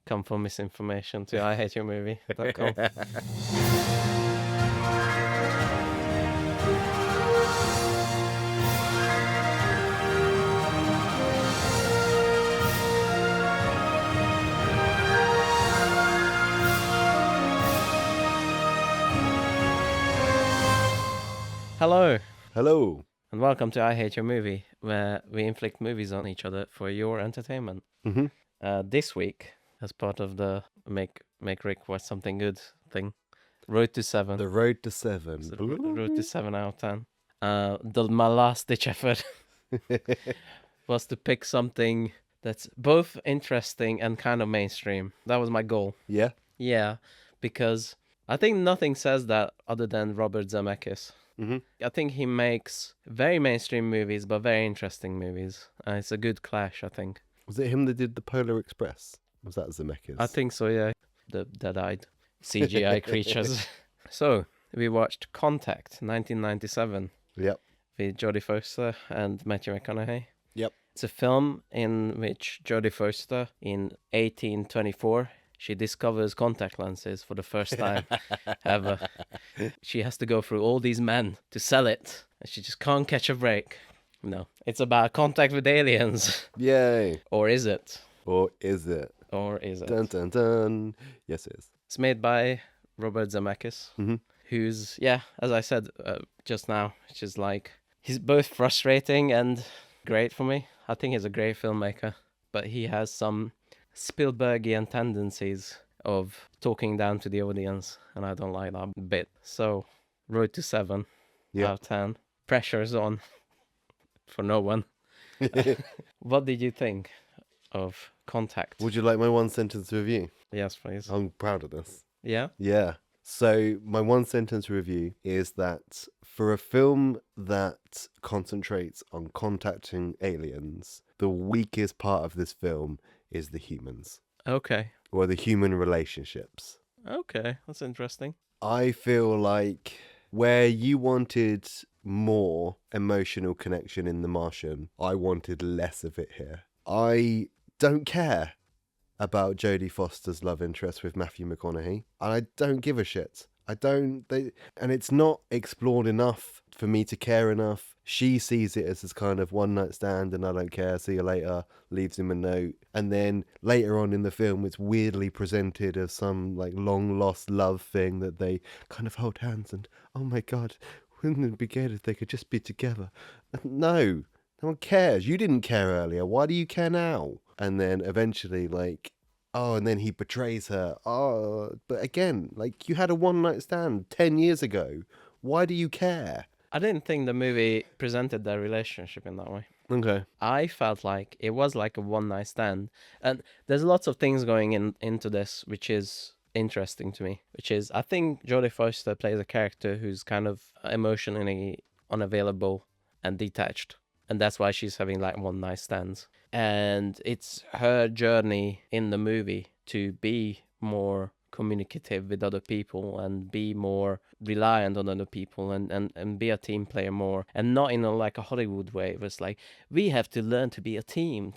come for misinformation to ihateyourmovie.com. Hello, Hello. and welcome to I Hate Your Movie, where we inflict movies on each other for your entertainment. Mm-hmm. This week, as part of the Make Rick Watch Something Good thing, Road to 7. The Road to 7. So Road to 7 out of 10. My last-ditch effort was to pick something that's both interesting and kind of mainstream. That was my goal. Yeah? Yeah, because I think nothing says that other than Robert Zemeckis. Mm-hmm. I think he makes very mainstream movies, but very interesting movies. It's a good clash, I think. Was it him that did the Polar Express? Was that Zemeckis? I think so, yeah. The dead-eyed CGI creatures. So, we watched Contact, 1997, Yep. with Jodie Foster and Matthew McConaughey. Yep. It's a film in which Jodie Foster, in 1824, she discovers contact lenses for the first time ever. She has to go through all these men to sell it, and she just can't catch a break. No, it's about contact with aliens. Yay. Or is it? Or is it? Or is it? Dun dun dun. Yes, it is. It's made by Robert Zemeckis, Mm-hmm. who's, as I said just now, it's just like, he's both frustrating and great for me. I think he's a great filmmaker, but he has some Spielbergian tendencies of talking down to the audience, and I don't like that bit. So, Road to 7 Yeah. out of 10. Pressure's on for no one. What did you think of Contact? Would you like my one sentence review? Yes, please. I'm proud of this. Yeah? Yeah. So my one sentence review is that for a film that concentrates on contacting aliens, the weakest part of this film is the humans Okay. or the human relationships. Okay, that's interesting. I feel like where you wanted more emotional connection in The Martian, I wanted less of it here. I don't care about Jodie Foster's love interest with Matthew McConaughey, and I don't give a shit. And it's not explored enough for me to care enough. She sees it as this kind of one night stand and I don't care, see you later, leaves him a note. And then later on in the film, it's weirdly presented as some like long lost love thing that they kind of hold hands and, oh my God, wouldn't it be good if they could just be together? No one cares. You didn't care earlier. Why do you care now? And then eventually, and then he betrays her. Oh, but again, you had a one night stand 10 years ago. Why do you care? I didn't think the movie presented their relationship in that way. Okay. I felt like it was like a one night stand. And there's lots of things going into this, which is interesting to me. Which is, I think Jodie Foster plays a character who's kind of emotionally unavailable and detached. And that's why she's having like one night stands. And it's her journey in the movie to be more communicative with other people and be more reliant on other people and be a team player more, and not in a Hollywood way. It was like, we have to learn to be a team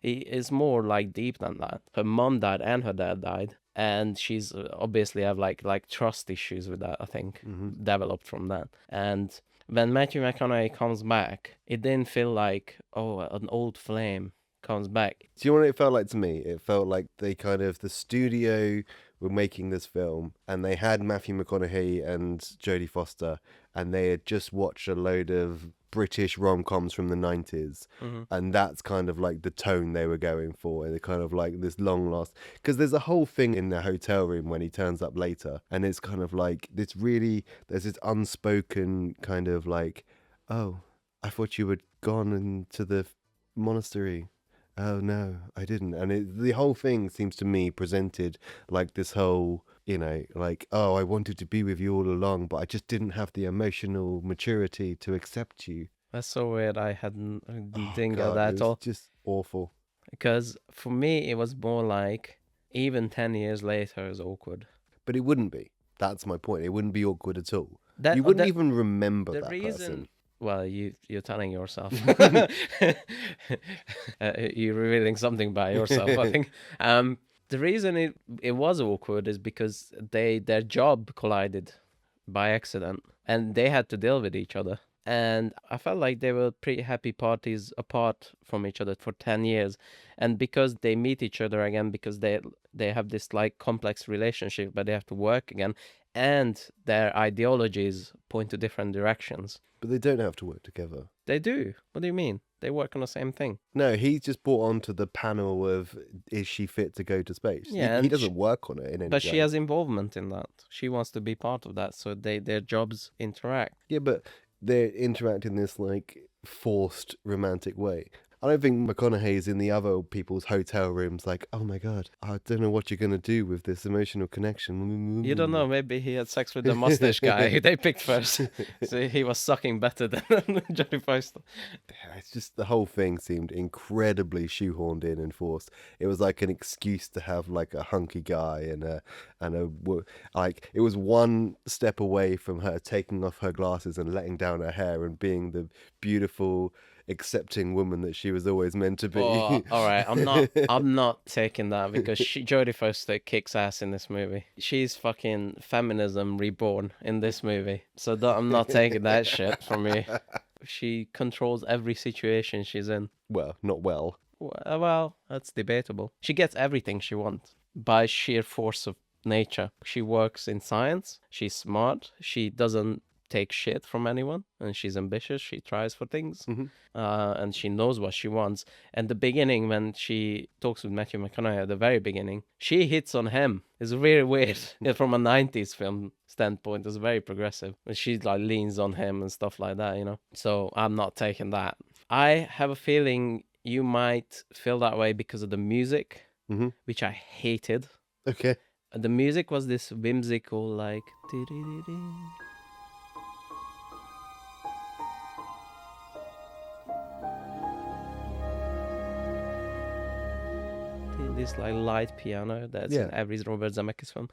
it's more like deep than that. Her mom died and her dad died, and she's obviously have like trust issues with that, I think. Mm-hmm. Developed from that. And when Matthew McConaughey comes back, it didn't feel like, an old flame comes back. Do you know what it felt like to me? It felt like the studio were making this film and they had Matthew McConaughey and Jodie Foster and they had just watched a load of British rom-coms from the 90s. Mm-hmm. And that's kind of like the tone they were going for. They're kind of like this long lost, because there's a whole thing in the hotel room when he turns up later and it's kind of like there's this unspoken kind of like, oh, I thought you had gone into the monastery. Oh no, I didn't. And the whole thing seems to me presented like this whole, oh, I wanted to be with you all along, but I just didn't have the emotional maturity to accept you. That's so weird. I didn't get God, that it at was all. just awful. Because for me, it was more like, even 10 years later is awkward. But it wouldn't be. That's my point. It wouldn't be awkward at all. That, You wouldn't that- even remember the that reason, person. well, you're telling yourself. You're revealing something by yourself, I think. The reason it was awkward is because their job collided by accident, and they had to deal with each other. And I felt like they were pretty happy parties apart from each other for 10 years. And because they meet each other again, because they have this like complex relationship, but they have to work again, and their ideologies point to different directions. But they don't have to work together. They do. What do you mean? They work on the same thing. No, he's just brought onto the panel of is she fit to go to space? Yeah, he and doesn't work on it in any But way. she has involvement in that. She wants to be part of that, so their jobs interact. Yeah, but they interact in this like forced romantic way. I don't think McConaughey's in the other people's hotel rooms like, oh my god, I don't know what you're going to do with this emotional connection. You don't know, maybe he had sex with the mustache guy who they picked first. So he was sucking better than Jodie Foster. It's just the whole thing seemed incredibly shoehorned in and forced. It was like an excuse to have like a hunky guy like it was one step away from her taking off her glasses and letting down her hair and being the beautiful accepting woman that she was always meant to be. Oh, all right, I'm not taking that because Jodie Foster kicks ass in this movie. She's fucking feminism reborn in this movie. So I'm not taking that shit from you. She controls every situation she's in. Well, not well. Well, that's debatable. She gets everything she wants by sheer force of nature. She works in science. She's smart. She doesn't take shit from anyone, and she's ambitious. She tries for things, and she knows what she wants. And the beginning, when she talks with Matthew McConaughey at the very beginning, she hits on him. It's really weird. From a 90s film standpoint, it's very progressive. And she like leans on him and stuff like that, you know. So I'm not taking that. I have a feeling you might feel that way because of the music, which I hated. Okay. The music was this whimsical, like... this like light piano that's in every Robert Zemeckis film.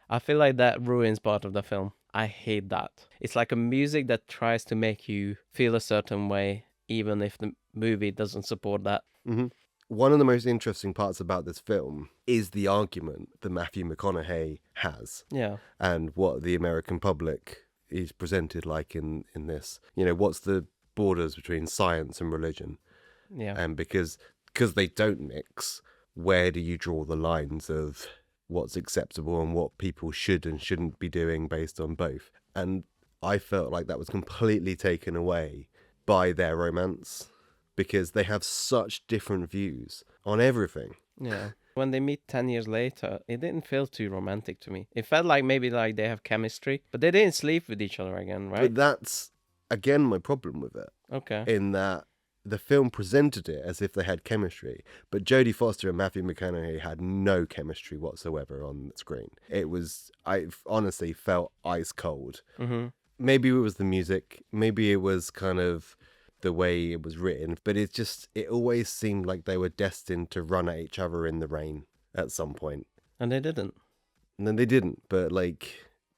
I feel like that ruins part of the film. I hate that. It's like a music that tries to make you feel a certain way, even if the movie doesn't support that. One of the most interesting parts about this film is the argument that Matthew McConaughey has. Yeah. And what the American public is presented like in this. You know, what's the borders between science and religion? Yeah. And because they don't mix, where do you draw the lines of what's acceptable and what people should and shouldn't be doing based on both? And I felt like that was completely taken away by their romance because they have such different views on everything. Yeah. When they meet 10 years later, it didn't feel too romantic to me. It felt like maybe like they have chemistry, but they didn't sleep with each other again, right? But that's, again, my problem with it. Okay. In that the film presented it as if they had chemistry, but Jodie Foster and Matthew McConaughey had no chemistry whatsoever on the screen. I honestly felt ice cold. Maybe it was the music, maybe it was kind of the way it was written, but it always seemed like they were destined to run at each other in the rain at some point. And they didn't. And then they didn't, but like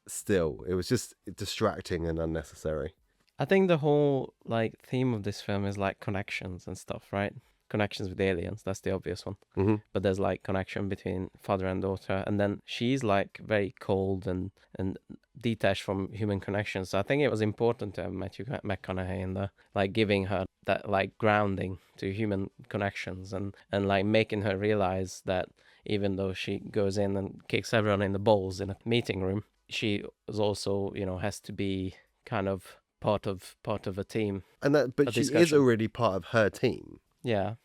still, it was just distracting and unnecessary. I think the whole like theme of this film is like connections and stuff, right? Connections with aliens, that's the obvious one. But there's like connection between father and daughter, and then she's like very cold and detached from human connections. So I think it was important to have Matthew McConaughey in there, like giving her that like grounding to human connections and like making her realize that even though she goes in and kicks everyone in the balls in a meeting room, she is also, you know, has to be kind of part of a team. And but she is already part of her team. Yeah.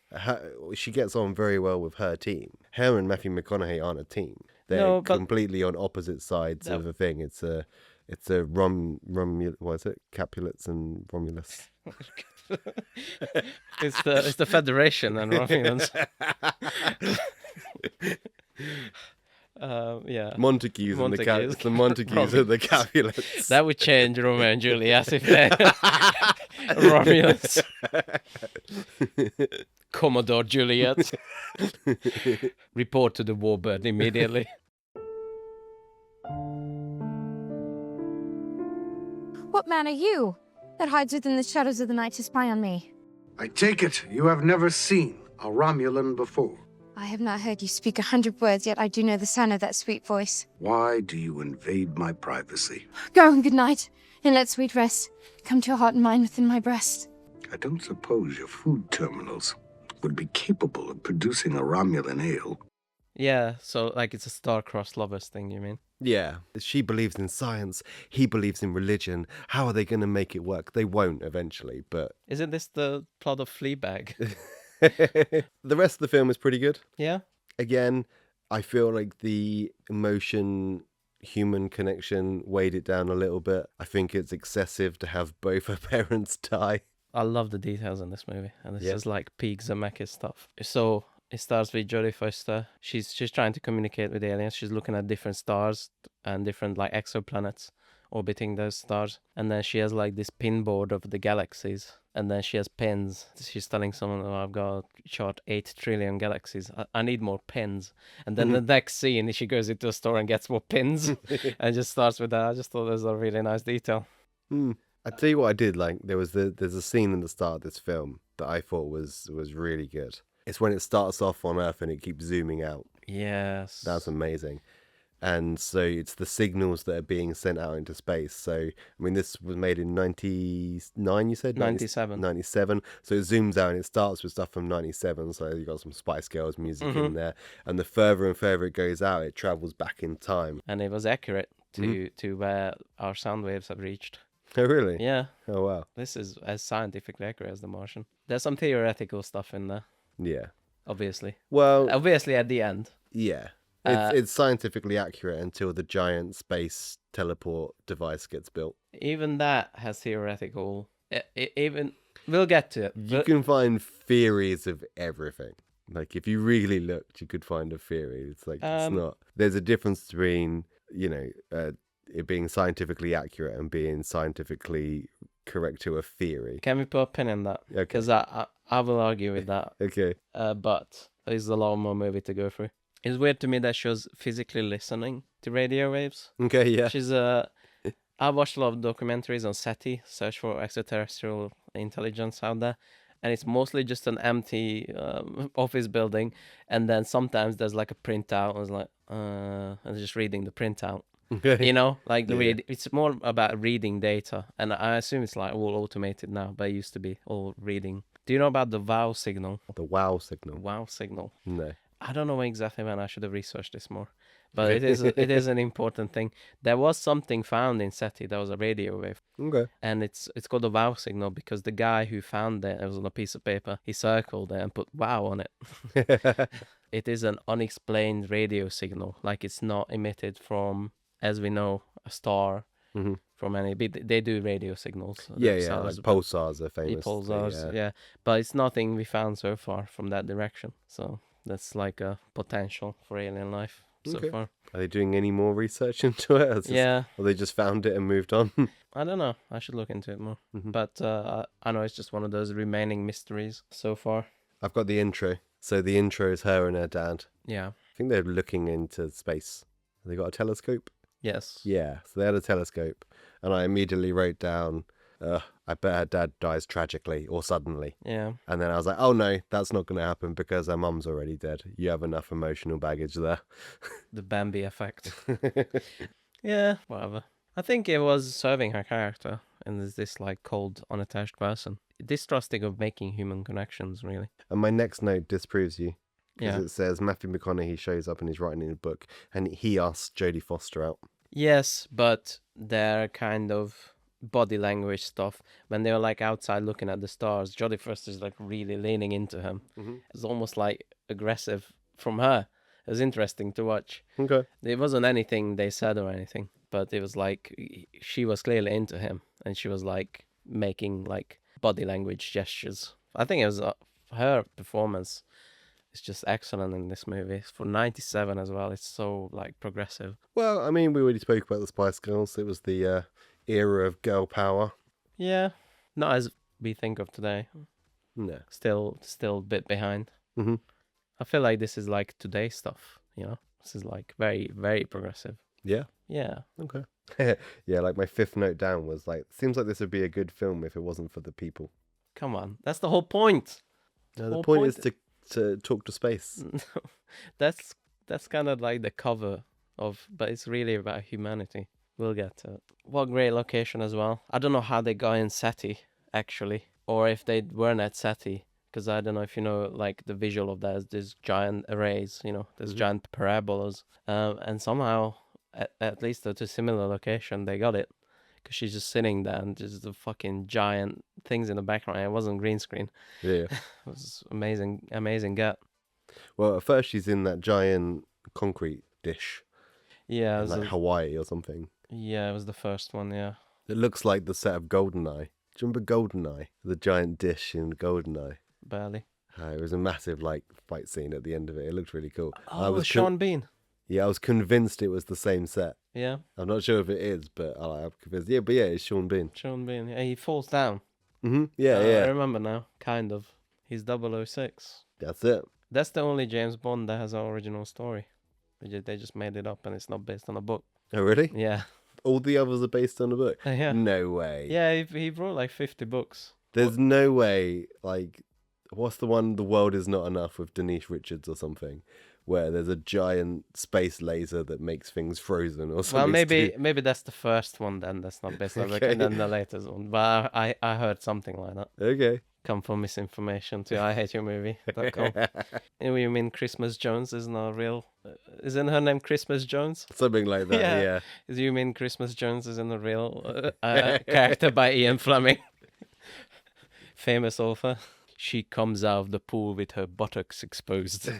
She gets on very well with her team. Her and Matthew McConaughey aren't a team. They're completely on opposite sides of a thing. It's a what is it? Capulets and Romulus. It's the Federation and Romulans. Yeah. Montagues and the Montagues and the Capulets. That would change Romeo and Juliet if they Romulus. Commodore Juliet. Report to the warbird immediately. What man are you that hides within the shadows of the night to spy on me? I take it you have never seen a Romulan before. I have not heard you speak 100 words, yet I do know the sound of that sweet voice. Why do you invade my privacy? Go and good night, and let sweet rest come to your heart and mind within my breast. I don't suppose your food terminals would be capable of producing a Romulan ale. Yeah, so like it's a star-crossed lovers thing, you mean? Yeah. She believes in science. He believes in religion. How are they going to make it work? They won't eventually, but... Isn't this the plot of Fleabag? The rest of the film is pretty good. Yeah? Again, I feel like the emotion human connection weighed it down a little bit. I think it's excessive to have both her parents die. I love the details in this movie, and this Yeah. is like peak Zemeckis stuff. So it starts with Jodie Foster. She's trying to communicate with aliens. She's looking at different stars and different like exoplanets orbiting those stars, and then she has like this pinboard of the galaxies, and then she has pins. She's telling someone, "Oh, I've got shot 8 trillion galaxies. I need more pins." And then the next scene, she goes into a store and gets more pins, and just starts with that. I just thought that was a really nice detail. I tell you what I did like. There's a scene in the start of this film that I thought was really good. It's when it starts off on Earth and it keeps zooming out. Yes, That's amazing. And so it's the signals that are being sent out into space. So, I mean, this was made in 99, you said? 97. 97. So it zooms out and it starts with stuff from 97. So you've got some Spice Girls music in there. And the further and further it goes out, it travels back in time. And it was accurate to where our sound waves have reached. Oh, really? Yeah, Oh, wow. this is as scientifically accurate as The Martian. There's some theoretical stuff in there, Yeah. obviously. Well, Obviously, at the end. yeah. It's scientifically accurate until the giant space teleport device gets built. Even that has theoretical. Even we'll get to it. You can find theories of everything. Like, if you really looked, you could find a theory. It's like, it's not. There's a difference between, it being scientifically accurate and being scientifically correct to a theory. Can we put a pin in that? Okay. Because I will argue with that. Okay. But there's a lot more movie to go through. It's weird to me that she was physically listening to radio waves. Okay, yeah. She's I watched a lot of documentaries on SETI, Search for Extraterrestrial Intelligence out there, and it's mostly just an empty office building, and then sometimes there's like a printout. I was like, and just reading the printout. Okay. You know, like the Yeah. it's more about reading data, and I assume it's like all automated now, but it used to be all reading. Do you know about the wow signal? The wow signal. Wow signal. No. I don't know exactly when. I should have researched this more, but it is an important thing. There was something found in SETI. There was a radio wave, Okay. and it's called a wow signal because the guy who found it was on a piece of paper. He circled it and put wow on it. It is an unexplained radio signal, like it's not emitted from, as we know, a star. From any, they do radio signals. Yeah, like themselves, pulsars are famous. pulsars, yeah. But it's nothing we found so far from that direction. So that's like a potential for alien life so Okay. far. Are they doing any more research into it? Yeah, Or they just found it and moved on? I don't know. I should look into it more. But I know it's just one of those remaining mysteries so far. I've got the intro. So the intro is her and her dad. Yeah. I think they're looking into space. Have they got a telescope? Yes. Yeah, so they had a telescope. And I immediately wrote down, I bet her dad dies tragically or suddenly. Yeah. And then I was like, oh no, that's not going to happen because her mum's already dead. You have enough emotional baggage there. The Bambi effect. Yeah, whatever. I think it was serving her character, and there's this like cold, unattached person. Distrusting of making human connections, really. And my next note disproves you. Because Yeah. it says Matthew McConaughey shows up and he's writing in a book and he asks Jodie Foster out. Yes, but their kind of body language stuff, when they were like outside looking at the stars, Jodie Foster's like really leaning into him. It's almost like aggressive from her. It was interesting to watch. Okay. It wasn't anything they said or anything, but it was like she was clearly into him, and she was like making like body language gestures. I think it was her performance is just excellent in this movie. For 97 as well, it's so like progressive. Well, I mean, we already spoke about the Spice Girls. It was the era of girl power. Yeah, not as we think of today. No. Still a bit behind. Mm-hmm. I feel like this is like today's stuff, you know? This is like very, very progressive. Yeah. Yeah. Okay. Yeah, like my fifth note down was like, seems like this would be a good film if it wasn't for the people. Come on. That's the whole point. No, the whole point point is to to talk to space. That's kind of like the cover of, but it's really about humanity. We'll get to it. What great location as well. I don't know how they got in SETI, actually, or if they weren't at SETI, because I don't know if you know, like, the visual of that is these giant arrays, there's giant parabolas, and somehow, at least at a similar location, they got it, because she's just sitting there and just the fucking giant things in the background. It wasn't green screen. Yeah. It was amazing get. Well, at first she's in that giant concrete dish Yeah, it in was like Hawaii or something. yeah, it was the first one, yeah. It looks like the set of GoldenEye. Do you remember GoldenEye? The giant dish in GoldenEye. Barely. It was a massive like fight scene at the end of it. It looked really cool. Oh, I was Sean Bean. Yeah, I was convinced it was the same set. Yeah, I'm not sure if it is, but I'm convinced. Yeah, but yeah, it's Sean Bean. Sean Bean. Yeah, he falls down. Yeah, I yeah. remember now, kind of. He's 006. That's it. That's the only James Bond that has an original story. They just made it up and it's not based on a book. Oh, really? Yeah. All the others are based on a book? Yeah. No way. Yeah, he wrote like 50 books. There's no way, like, what's the one, The World Is Not Enough with Denise Richards or something, where there's a giant space laser that makes things frozen or something. Well, maybe that's the first one then. That's not based on a book, and then the latest one. But I heard something like that. Okay. Come from misinformation to IHateYourMovie.com. You mean Christmas Jones is not real? Isn't her name Christmas Jones? Something like that, yeah. You mean Christmas Jones isn't a real character by Ian Fleming? Famous author. She comes out of the pool with her buttocks exposed.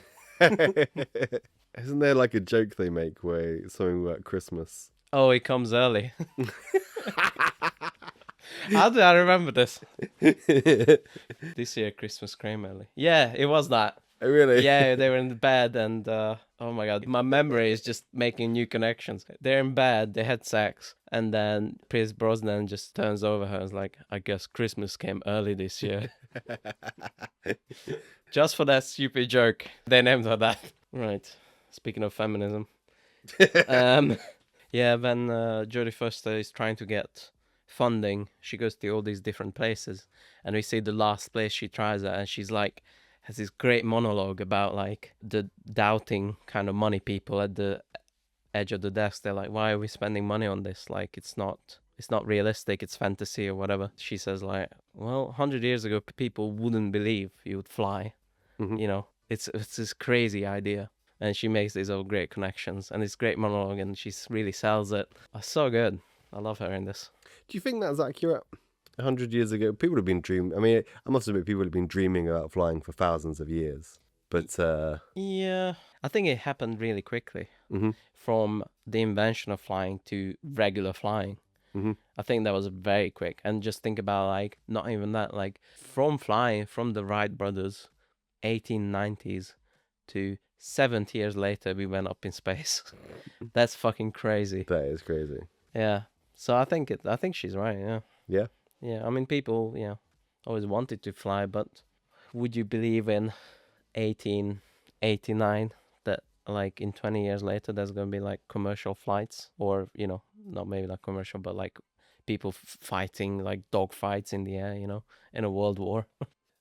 Isn't there like a joke they make where something about Christmas? Oh, he comes early. How do I remember this? This year Christmas came early. Yeah, it was that. Oh, really? Yeah, they were in the bed and oh my god, my memory is just making new connections. They're in bed, they had sex, and then Pierce Brosnan just turns over her and is like, I guess Christmas came early this year. Just for that stupid joke, they named her that. Right. Speaking of feminism. Yeah, when Jodie Foster is trying to get funding, she goes to all these different places, and we see the last place she tries at, and she's like, has this great monologue about like the doubting kind of money people at the edge of the desk. They're like, why are we spending money on this? Like, it's not realistic, it's fantasy or whatever. She says like, well, 100 years ago people wouldn't believe you would fly. It's this crazy idea, and she makes these all great connections and this great monologue, and she really sells it. So good. I love her in this. Do you think that's accurate? 100 years ago, people have been dreaming. I mean, I must admit, people have been dreaming about flying for thousands of years. But yeah, I think it happened really quickly from the invention of flying to regular flying. I think that was very quick. And just think about, like, not even that, like, from flying from the Wright brothers, 1890s to 70 years later, we went up in space. That's fucking crazy. That is crazy. Yeah. So I think she's right. Yeah. Yeah. Yeah. I mean, people, always wanted to fly, but would you believe in 1889 that, like, in 20 years later there's going to be like commercial flights, or not maybe like commercial, but like people fighting, like dog fights in the air, in a world war?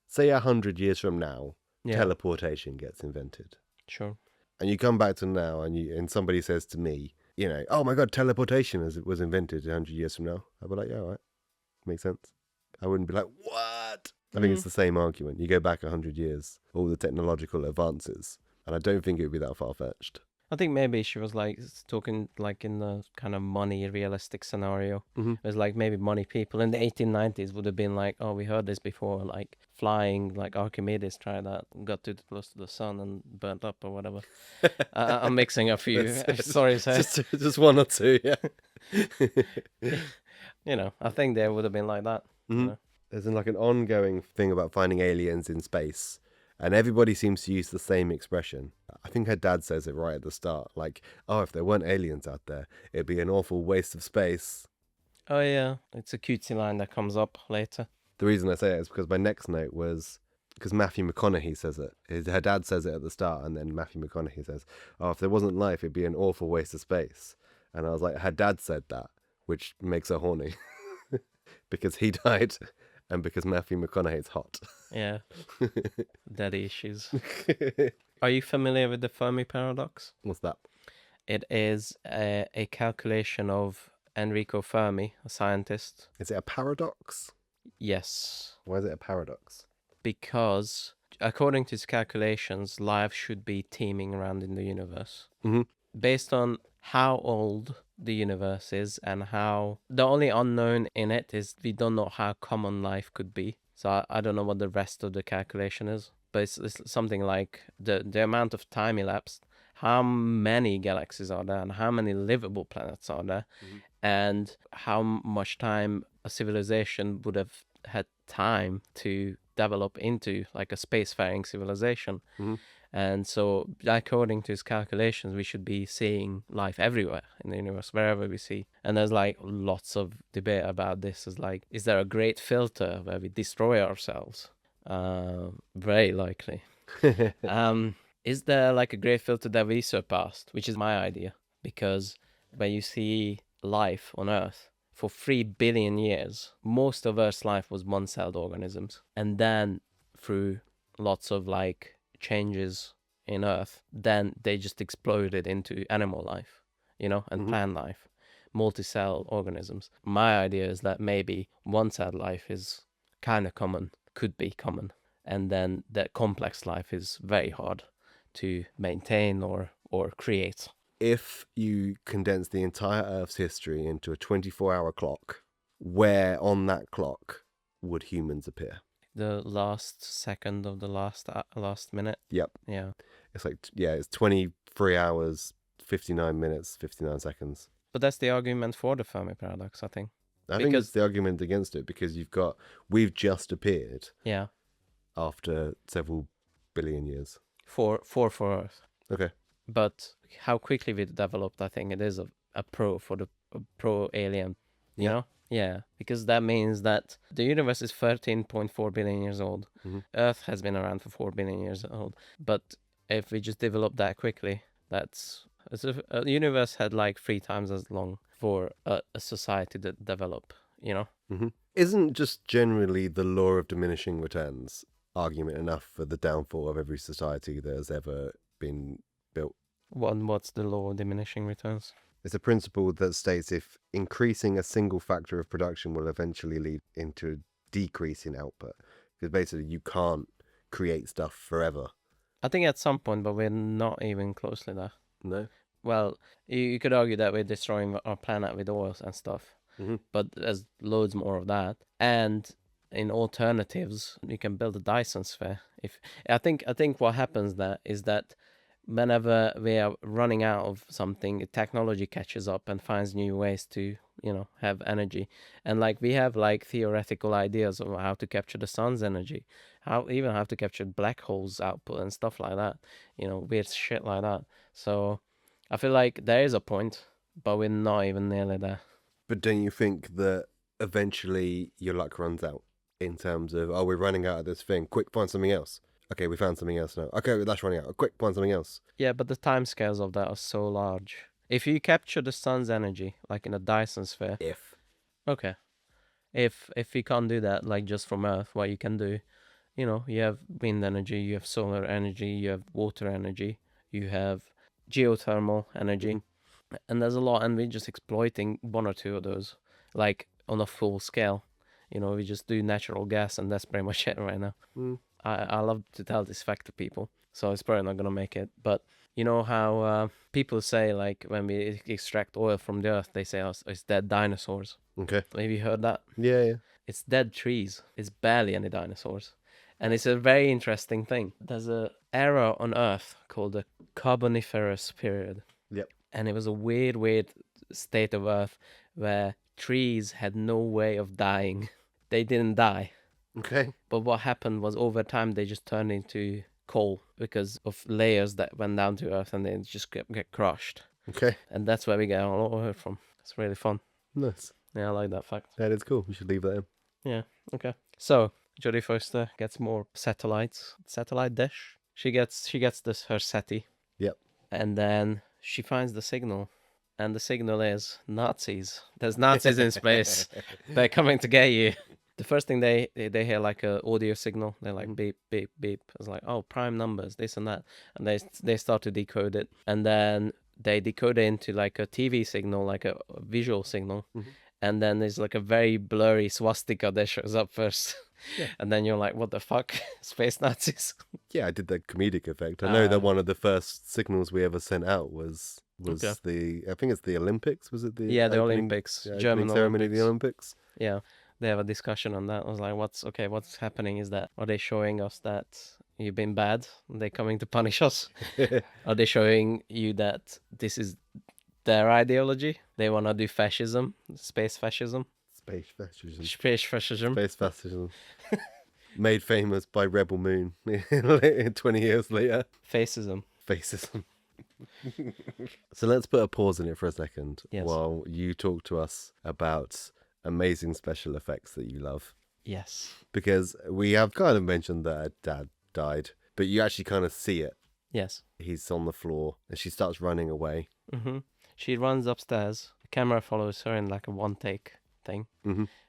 Say 100 years from now, Yeah. teleportation gets invented, Sure. and you come back to now, and somebody says to me, oh my god, teleportation was invented 100 years from now. I'd be like, yeah, all right, makes sense. I wouldn't be like, what? I think it's the same argument. You go back 100 years, all the technological advances, and I don't think it would be that far-fetched. I think maybe she was like talking like in the kind of money realistic scenario. It was like maybe money people in the 1890s would have been like, oh, we heard this before, like flying, like Archimedes tried that, got too close to the sun and burnt up or whatever. I'm mixing a few. Sorry, sir. Just one or two, yeah. I think they would have been like that. There's like an ongoing thing about finding aliens in space, and everybody seems to use the same expression. I think her dad says it right at the start, like, oh, if there weren't aliens out there, it'd be an awful waste of space. Oh yeah, it's a cutesy line that comes up later. The reason I say it is because my next note was because Matthew McConaughey says it. Her dad says it at the start, and then Matthew McConaughey says, oh, if there wasn't life, it'd be an awful waste of space. And I was like, her dad said that, which makes her horny. Because he died And because Matthew McConaughey's hot. Yeah, daddy issues. Are you familiar with the Fermi paradox? What's that? It is a calculation of Enrico Fermi, a scientist. Is it a paradox? Yes, Why is it a paradox? because according to his calculations, life should be teeming around in the universe. Mm-hmm. Based on how old the universe is and how the only unknown in it is we don't know how common life could be. So I don't know what the rest of the calculation is, but it's something like the amount of time elapsed, how many galaxies are there, and how many livable planets are there, and how much time a civilization would have had time to develop into like a spacefaring civilization. And so, according to his calculations, we should be seeing life everywhere in the universe, wherever we see. And there's like lots of debate about this. Is like, is there a great filter where we destroy ourselves? Very likely. Is there like a great filter that we surpassed, which is my idea? Because when you see life on Earth for 3 billion years, most of Earth's life was one-celled organisms. And then through lots of like changes in Earth, then they just exploded into animal life, and plant life, multi-cell organisms. My idea is that maybe one-cell life is kind of common, could be common, and then that complex life is very hard to maintain or create. If you condense the entire Earth's history into a 24-hour clock, where on that clock would humans appear? The last second of the last minute. Yep. Yeah. It's like, it's 23 hours, 59 minutes, 59 seconds. But that's the argument for the Fermi paradox, I think. I think it's the argument against it because we've just appeared. Yeah. After several billion years. For Earth. Okay. But how quickly we developed, I think it is a pro for the pro alien, you know? Yeah, because that means that the universe is 13.4 billion years old. Earth has been around for 4 billion years old. But if we just develop that quickly, the universe had like 3 times as long for a society to develop, Isn't just generally the law of diminishing returns argument enough for the downfall of every society that has ever been built? What's the law of diminishing returns? It's a principle that states if increasing a single factor of production will eventually lead into a decrease in output. Because basically you can't create stuff forever. I think at some point, but we're not even closely there. No? Well, you could argue that we're destroying our planet with oils and stuff. But there's loads more of that. And in alternatives, you can build a Dyson sphere. I think what happens there is that whenever we are running out of something, technology catches up and finds new ways to, have energy. And like we have like theoretical ideas of how to capture the sun's energy, how to capture black holes output and stuff like that, weird shit like that. So I feel like there is a point, but we're not even nearly there. But don't you think that eventually your luck runs out in terms of, we're running out of this thing, quick, find something else? Okay, we found something else now. Okay, that's running out. Quick, find something else. Yeah, but the timescales of that are so large. If you capture the sun's energy, like in a Dyson sphere... Okay. If you can't do that, like just from Earth, what you can do, you have wind energy, you have solar energy, you have water energy, you have geothermal energy, and there's a lot, and we're just exploiting one or two of those, like on a full scale. We just do natural gas, and that's pretty much it right now. I love to tell this fact to people, so it's probably not going to make it. But you know how people say, like, when we extract oil from the earth, they say, it's dead dinosaurs. Okay. Have you heard that? Yeah. It's dead trees. It's barely any dinosaurs. And it's a very interesting thing. There's an era on Earth called the Carboniferous period. Yep. And it was a weird state of Earth where trees had no way of dying. They didn't die. Okay. But what happened was over time they just turned into coal because of layers that went down to Earth and they just get crushed. Okay. And that's where we get our oil from. It's really fun. Nice. Yeah, I like that fact. That is cool. We should leave that in. Yeah, okay. So, Jodie Foster gets more satellite dish. She gets her SETI. Yep. And then she finds the signal. And the signal is Nazis. There's Nazis in space. They're coming to get you. The first thing they hear like a audio signal. They're like beep beep beep. It's like, oh, prime numbers, this and that, and they start to decode it, and then they decode it into like a TV signal, like a visual signal, and then there's like a very blurry swastika that shows up first. Yeah. And then you're like, what the fuck? Space Nazis. Yeah, I did the comedic effect. I know that one of the first signals we ever sent out was Okay. I think it's the Olympics. Was it the Yeah, the opening- Olympics, yeah, German opening ceremony of the Olympics. Olympics? Yeah, they have a discussion on that. I was like, what's happening? Is that, are they showing us that you've been bad? Are they coming to punish us? Are they showing you that this is their ideology? They want to do fascism, space fascism. Space fascism. Space fascism. Space fascism. Made famous by Rebel Moon 20 years later. Fascism. Fascism. So let's put a pause in it for a second Yes. while you talk to us about amazing special effects that you love. Yes. Because we have kind of mentioned that her dad died, but you actually kind of see it. Yes. He's on the floor and she starts running away. She runs upstairs. The camera follows her in like a one take thing.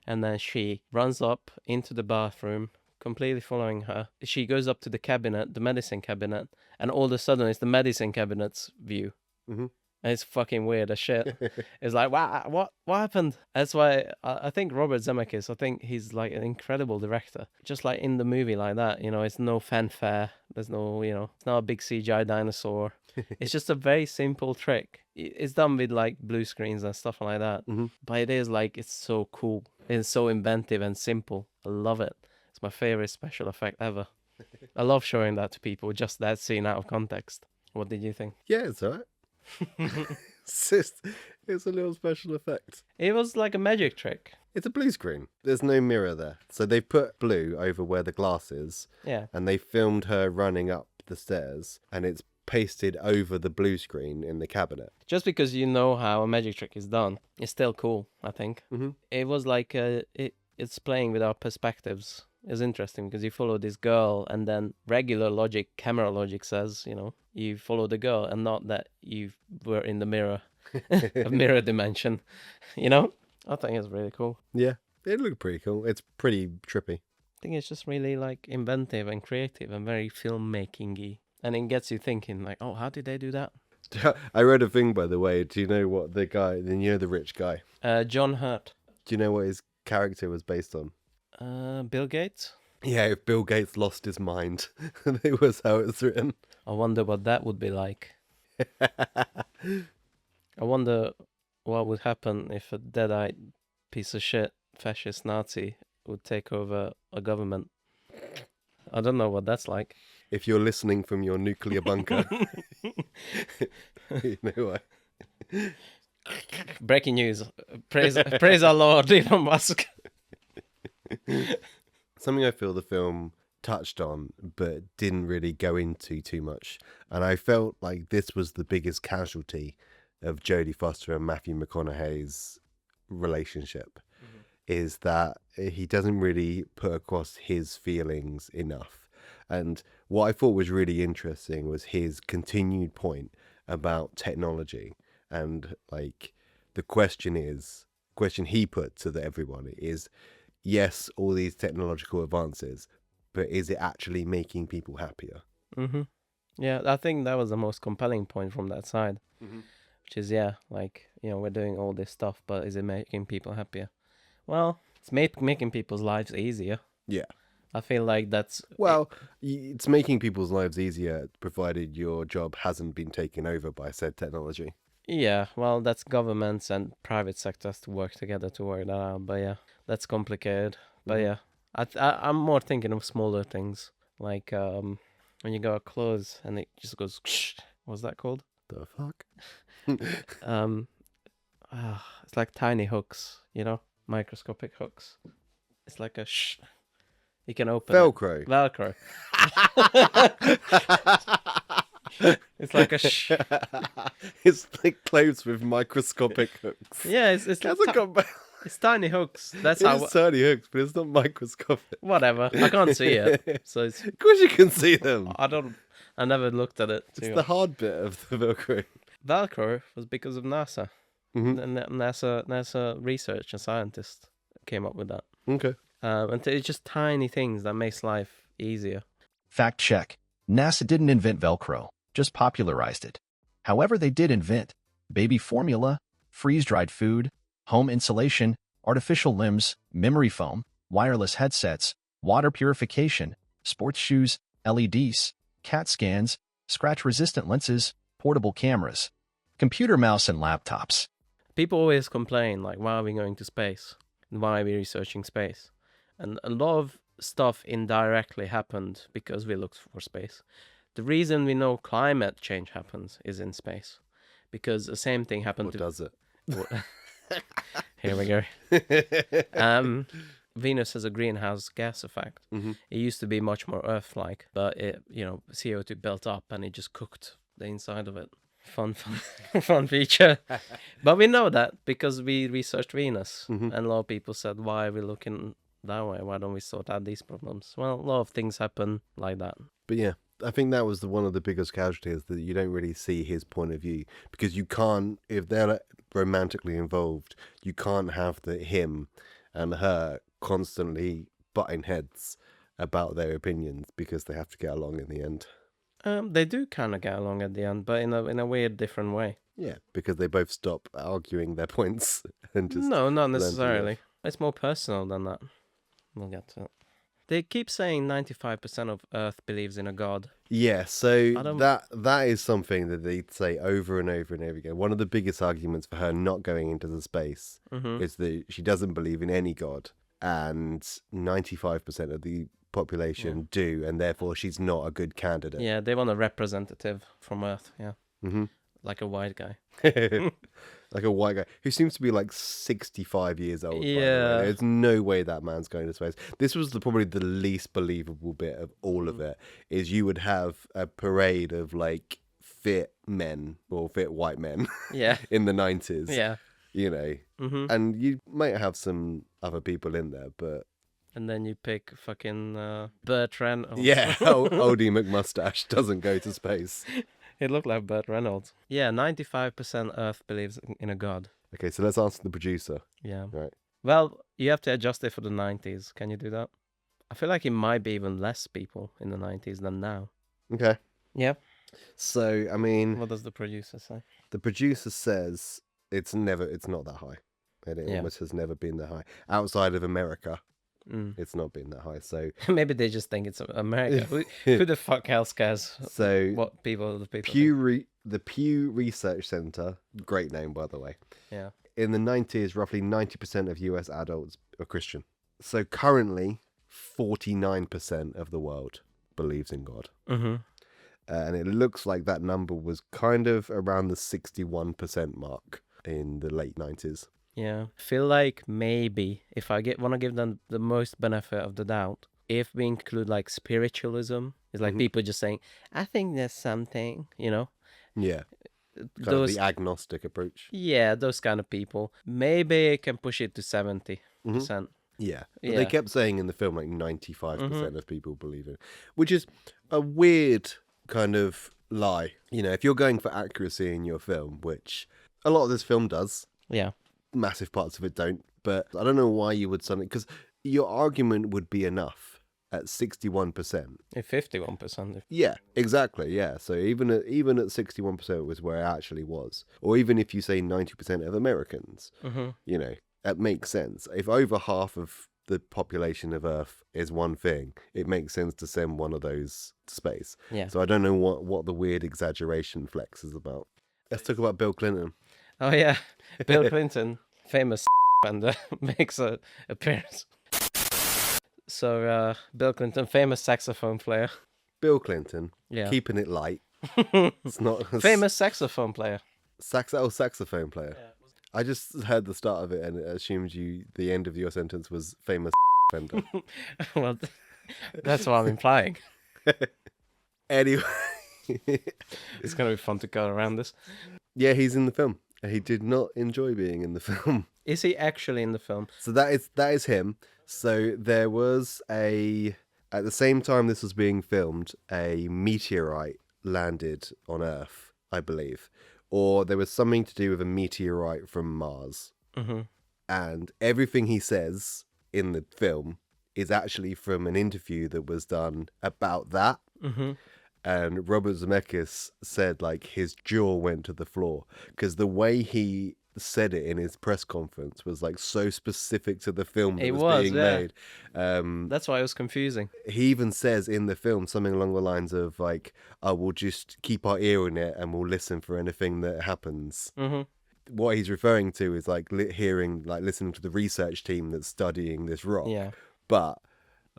And then she runs up into the bathroom, completely following her. She goes up to the cabinet, the medicine cabinet, and all of a sudden it's the medicine cabinet's view. And it's fucking weird as shit. It's like, wow, what happened? That's why I think Robert Zemeckis, I think he's like an incredible director. Just like in the movie like that, you know, it's no fanfare. There's no, you know, it's not a big CGI dinosaur. It's just a very simple trick. It's done with like blue screens and stuff like that. But it is like, it's so cool. It's so inventive and simple. I love it. It's my favorite special effect ever. I love showing that to people, just that scene out of context. What did you think? Yeah, it's alright. It's a little special effect. It was like a magic trick. It's a blue screen. There's no mirror there. So they've put blue over where the glass is. Yeah. And they filmed her running up the stairs and it's pasted over the blue screen in the cabinet. Just because you know how a magic trick is done, it's still cool, I think. It was like, it's playing with our perspectives. It's interesting because you follow this girl and then regular logic, camera logic says, you know, you follow the girl and not that you were in the mirror, a mirror dimension, you know? I think it's really cool. Yeah, it looked pretty cool. It's pretty trippy. I think it's just really like inventive and creative and very filmmaking-y. And it gets you thinking like, oh, how did they do that? I read a thing, by the way. Do you know what the guy, you know the rich guy? John Hurt. Do you know what his character was based on? Bill Gates? Yeah, if Bill Gates lost his mind. It was how it's written. I wonder what that would be like. I wonder what would happen if a dead-eyed piece of shit fascist Nazi would take over a government. I don't know what that's like. If you're listening from your nuclear bunker, you know what? Breaking news. Praise our Lord, Elon Musk. Something I feel the film touched on but didn't really go into too much, and I felt like this was the biggest casualty of Jodie Foster and Matthew McConaughey's relationship, is that he doesn't really put across his feelings enough. And what I thought was really interesting was his continued point about technology, and like the question he put to everyone is, yes, all these technological advances, but is it actually making people happier? Yeah, I think that was the most compelling point from that side. Which is, yeah, like, you know, we're doing all this stuff, but is it making people happier? Well, it's making people's lives easier. Yeah. I feel like that's... Well, it's making people's lives easier, provided your job hasn't been taken over by said technology. Yeah, well, that's governments and private sectors to work together to work that out. But yeah, that's complicated. But yeah, I'm more thinking of smaller things. Like when you go close and it just goes... What's that called? The fuck? It's like tiny hooks, you know? Microscopic hooks. It's like a You can open Velcro. Velcro. It's like a It's like clothes with microscopic hooks. Yeah, it's it's tiny hooks. That's how It's tiny hooks, but it's not microscopic. Whatever. I can't see it. So it's Of course you can see them. I never looked at it. It's the hard bit of the Velcro. Velcro was because of NASA. And NASA research and scientists came up with that. Okay. And it's just tiny things that makes life easier. Fact check. NASA didn't invent Velcro, just popularized it. However, they did invent baby formula, freeze-dried food, home insulation, artificial limbs, memory foam, wireless headsets, water purification, sports shoes, LEDs, CAT scans, scratch-resistant lenses, portable cameras, computer mouse, and laptops. People always complain, like, why are we going to space? Why are we researching space? And a lot of stuff indirectly happened because we looked for space. The reason we know climate change happens is in space. Because the same thing happened What does it? Here we go. Venus has a greenhouse gas effect. Mm-hmm. It used to be much more Earth-like, but it, CO2 built up and it just cooked the inside of it. Fun feature. But we know that because we researched Venus, and a lot of people said, "Why are we looking that way? Why don't we sort out these problems?" Well, a lot of things happen like that. But yeah, I think that was one of the biggest casualties, that you don't really see his point of view, because you can't, if they're romantically involved, you can't have him and her constantly butting heads about their opinions, because they have to get along in the end. They do kind of get along at the end, but in a weird, different way. Yeah, because they both stop arguing their points and just... No, not learn to live. necessarily. It's more personal than that. We'll get to it. They keep saying 95% of Earth believes in a god. Yeah, so I don't- that is something that they say over and over and over again. One of the biggest arguments for her not going into the space is that she doesn't believe in any god, and 95% of the population do, and therefore she's not a good candidate. Yeah, they want a representative from Earth, yeah. Mm-hmm. Like a white guy. Like a white guy who seems to be like 65 years old. By the way. Yeah. There's no way that man's going to space. This was probably the least believable bit of all of it, is you would have a parade of like fit men or fit white men Yeah. in the 90s, Yeah. and you might have some other people in there, but And then you pick fucking Burt Reynolds. yeah, Oldie McMustache doesn't go to space. It looked like Burt Reynolds. Yeah, 95% Earth believes in a god. Okay, so let's ask the producer. Yeah. Right. Well, you have to adjust it for the 90s. Can you do that? I feel like it might be even less people in the 90s than now. Okay. Yeah. So, I mean, What does the producer say? the producer says it's not that high. And it Yeah. almost has never been that high. Outside of America, Mm. it's not been that high. So, Maybe they just think it's America. Who the fuck else cares so what people the people think? the Pew Research Center, great name, by the way. Yeah. In the 90s, roughly 90% of US adults are Christian. So currently, 49% of the world believes in God. Mm-hmm. And it looks like that number was kind of around the 61% mark in the late 90s. Yeah. Feel like maybe if I want to give them the most benefit of the doubt, if we include like spiritualism, it's like people just saying, I think there's something, Yeah. Kind Those of the agnostic approach. Yeah, those kind of people. Maybe it can push it to 70%. Yeah. But Yeah. they kept saying in the film like 95% of people believe it, which is a weird kind of lie. If you're going for accuracy in your film, which a lot of this film does, Yeah. massive parts of it don't, but I don't know why you would suddenly, because your argument would be enough at 61%. 51%. Yeah, exactly. Yeah. So even at 61% was where it actually was. Or even if you say 90% of Americans, that makes sense. If over half of the population of Earth is one thing, it makes sense to send one of those to space. Yeah. So I don't know what the weird exaggeration flex is about. Let's talk about Bill Clinton. Oh, yeah. Bill Clinton, famous offender, makes an appearance. So, Bill Clinton, famous saxophone player. Bill Clinton, Yeah. keeping it light. It's not Famous saxophone player. saxophone player. I just heard the start of it and it assumed the end of your sentence was famous offender. Well, that's what I'm implying. Anyway, It's going to be fun to go around this. yeah, he's in the film. He did not enjoy being in the film. Is he actually in the film? So that is him. So there was at the same time this was being filmed, a meteorite landed on Earth, I believe. Or there was something to do with a meteorite from Mars. Mm-hmm. And everything he says in the film is actually from an interview that was done about that. Mm-hmm. And Robert Zemeckis said like his jaw went to the floor because the way he said it in his press conference was like so specific to the film that It was was, being yeah. made. That's why it was confusing. He even says in the film something along the lines of like, "Oh, we'll just keep our ear on it and we'll listen for anything that happens." Mm-hmm. What he's referring to is like listening to the research team that's studying this rock. Yeah. But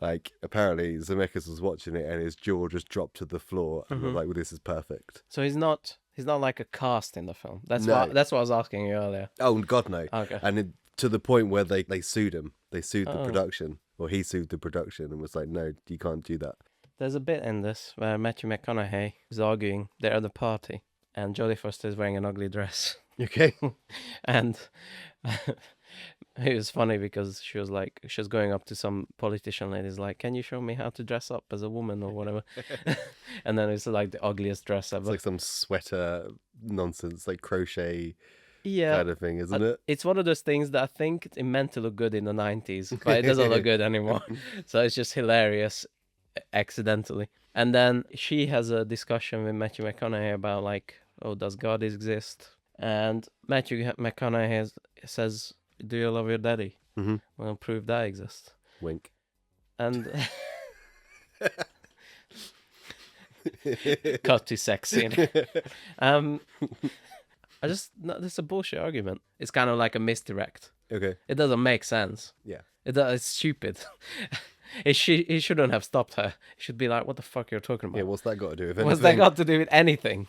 like apparently Zemeckis was watching it and his jaw just dropped to the floor and was like, "Well, this is perfect." So he's not like a cast in the film. That's No. what I was asking you earlier. Oh God, no! Okay. And to the point where they sued him. They sued the Oh. production, or he sued the production and was like, "No, you can't do that." There's a bit in this where Matthew McConaughey is arguing they're at the party, and Jodie Foster is wearing an ugly dress. Okay. And it was funny because she was going up to some politician ladies like, "Can you show me how to dress up as a woman or whatever?" And then it's like the ugliest dress ever. It's like some sweater nonsense, like crochet Yeah, kind of thing, isn't it? it's one of those things that I think it meant to look good in the 90s, but it doesn't look good anymore. So it's just hilarious accidentally. And then she has a discussion with Matthew McConaughey about like, oh, does God exist? And Matthew McConaughey says, "Do you love your daddy?" Mm-hmm. Well, prove that exists. Wink. And cut to sex scene. It's a bullshit argument. It's kind of like a misdirect. Okay. It doesn't make sense. Yeah. It's stupid. He shouldn't have stopped her. He should be like, "What the fuck you're talking about? Yeah. What's that got to do with anything? What's that got to do with anything?"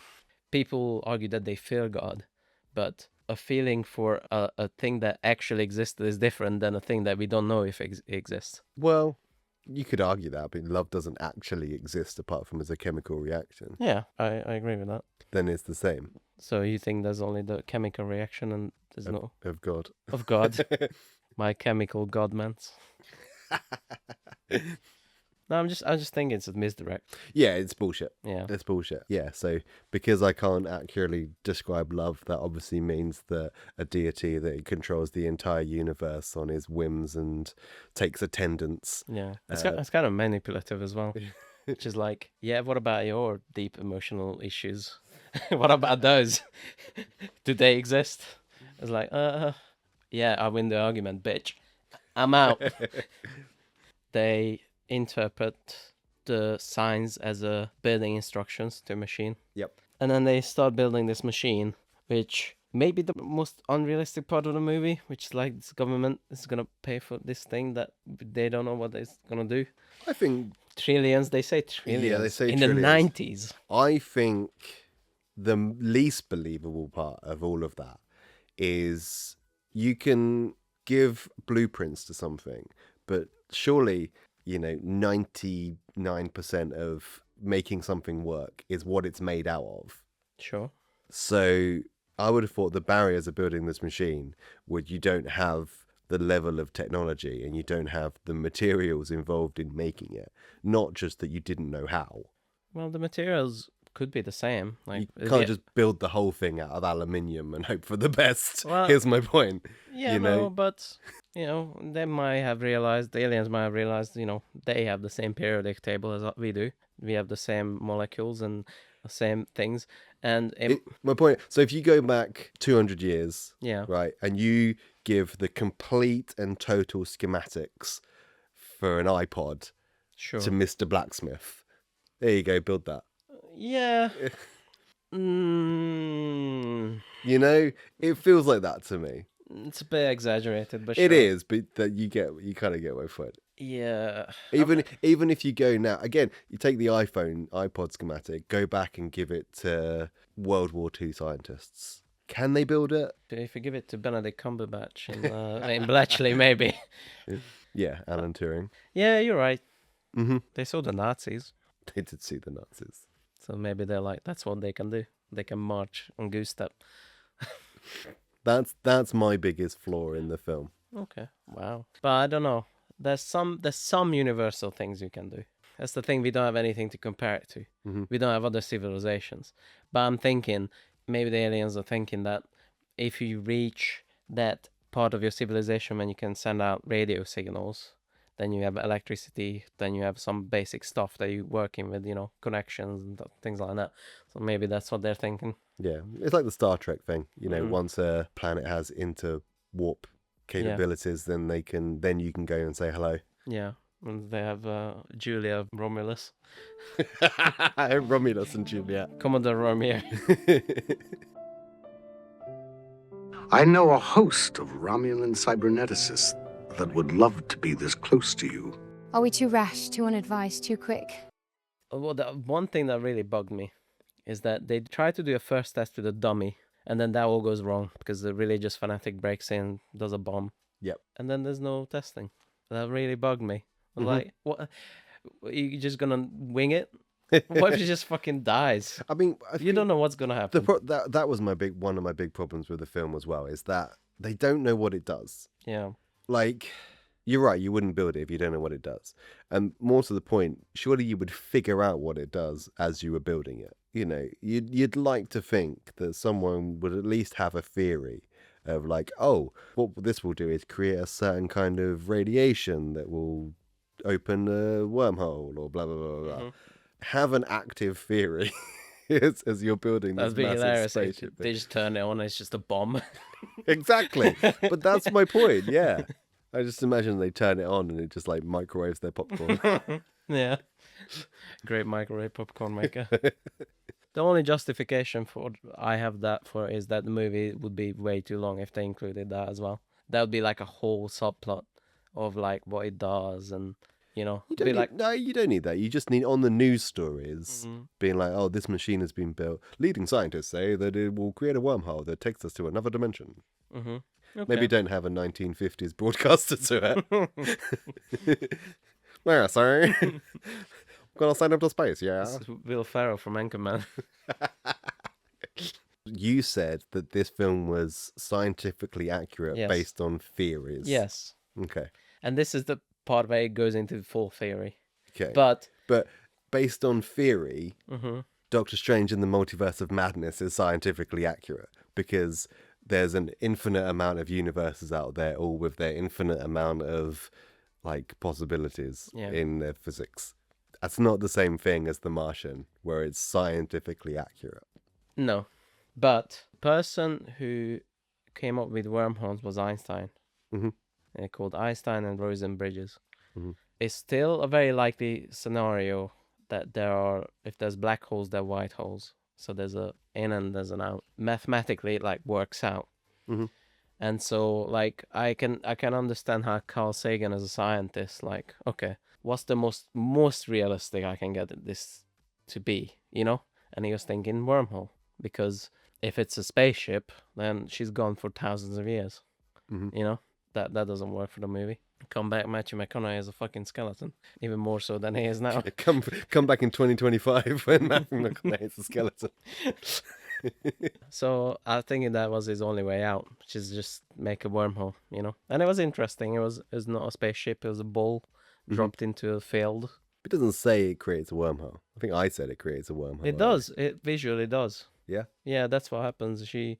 People argue that they fear God, but a feeling for a thing that actually existed is different than a thing that we don't know if exists. Well, you could argue that, but love doesn't actually exist apart from as a chemical reaction. Yeah, I agree with that. Then it's the same So you think there's only the chemical reaction and there's no of God. of God? My chemical God-mance. No, I'm just thinking it's a misdirect. Yeah, it's bullshit. Yeah. It's bullshit. Yeah, so because I can't accurately describe love, that obviously means that a deity that controls the entire universe on his whims and takes attendance. Yeah. It's kind of manipulative as well. Which is like, yeah, what about your deep emotional issues? What about those? Do they exist? It's like, yeah, I win the argument, bitch. I'm out. They interpret the signs as building instructions to a machine. Yep. And then they start building this machine, which may be the most unrealistic part of the movie, which is like this government is going to pay for this thing that they don't know what it's going to do. I think Trillions, they say trillions. Yeah, they say in trillions. the 90s. I think the least believable part of all of that is you can give blueprints to something, but surely, 99% of making something work is what it's made out of. Sure. So I would have thought the barriers of building this machine would you don't have the level of technology and you don't have the materials involved in making it. Not just that you didn't know how. Well, the materials could be the same. Like You can't just build the whole thing out of aluminium and hope for the best. Well, Here's my point. Yeah, no, but they might have realized, the aliens might have realized, they have the same periodic table as we do. We have the same molecules and the same things. And My point, so if you go back 200 years, yeah, right, and you give the complete and total schematics for an iPod sure. to Mr. Blacksmith, there you go, build that. Yeah. It feels like that to me. It's a bit exaggerated, but It sure. is, but that you kind of get my point. Yeah. Even if you go now, again, you take the iPod schematic, go back and give it to World War II scientists. Can they build it? If you give it to Benedict Cumberbatch in Bletchley, maybe. Yeah, Alan Turing. Yeah, you're right. Mm-hmm. They saw the Nazis, They did see the Nazis. so maybe they're like, that's what they can do. They can march on goose step. That's my biggest flaw in the film. Okay. Wow. But I don't know. There's some universal things you can do. That's the thing. We don't have anything to compare it to. Mm-hmm. We don't have other civilizations. But I'm thinking maybe the aliens are thinking that if you reach that part of your civilization when you can send out radio signals, then you have electricity, then you have some basic stuff that you're working with, connections and things like that. So maybe that's what they're thinking. Yeah, it's like the Star Trek thing. Mhm. Once a planet has interwarp capabilities, then you can go and say hello. Yeah, and they have Julia Romulus, Romulus and Juliet. Commodore Romeo. I know a host of Romulan cyberneticists that would love to be this close to you. Are we too rash, too unadvised, too quick? Well, the one thing that really bugged me is that they try to do a first test with a dummy, and then that all goes wrong because the religious fanatic breaks in, does a bomb, Yep. and then there's no testing. That really bugged me. I was like, what? Are you just gonna wing it? What if she just fucking dies? I mean, You don't know what's gonna happen. that was one of my big problems with the film as well, is that they don't know what it does. Yeah. Like, you're right, you wouldn't build it if you don't know what it does. And more to the point, surely you would figure out what it does as you were building it. You'd like to think that someone would at least have a theory of like, oh, what this will do is create a certain kind of radiation that will open a wormhole or blah, blah, blah, blah. Mm-hmm. Have an active theory as you're building this That'd be massive hilarious. If spaceship. they just turn it on, it's just a bomb. Exactly. But that's my point, yeah. I just imagine they turn it on and it just like microwaves their popcorn. Yeah. Great microwave popcorn maker. The only justification I have that for is that the movie would be way too long if they included that as well. That would be like a whole subplot of like what it does and No, you don't need that. You just need on the news stories being like, oh, this machine has been built. Leading scientists say that it will create a wormhole that takes us to another dimension. Mm-hmm. Okay. Maybe don't have a 1950s broadcaster to it. Yeah, sorry. Gonna sign up to space, yeah. This is Will Ferrell from Anchorman. You said that this film was scientifically accurate Yes. based on theories. Yes. Okay. And this is the part where it goes into full theory. Okay. But based on theory, mm-hmm. Doctor Strange in the Multiverse of Madness is scientifically accurate because there's an infinite amount of universes out there, all with their infinite amount of like possibilities in their physics. That's not the same thing as The Martian, where it's scientifically accurate. No. But the person who came up with wormholes was Einstein. Mm-hmm. They're called Einstein and Rosen bridges. Mm-hmm. It's still a very likely scenario that if there's black holes, there are white holes. So there's a in and there's an out. Mathematically, it like works out. Mm-hmm. And so like I can understand how Carl Sagan as a scientist, like, okay, what's the most realistic I can get this to be, And he was thinking wormhole, because if it's a spaceship, then she's gone for thousands of years. Mm-hmm. That doesn't work for the movie. Come back, Matthew McConaughey as a fucking skeleton, even more so than he is now. Come back in 2025 when Matthew McConaughey is a skeleton. So I think that was his only way out, which is just make a wormhole, And it was interesting. It was not a spaceship. It was a ball dropped into a field. It doesn't say it creates a wormhole. I think I said it creates a wormhole. It does. It visually does. Yeah? Yeah, that's what happens. She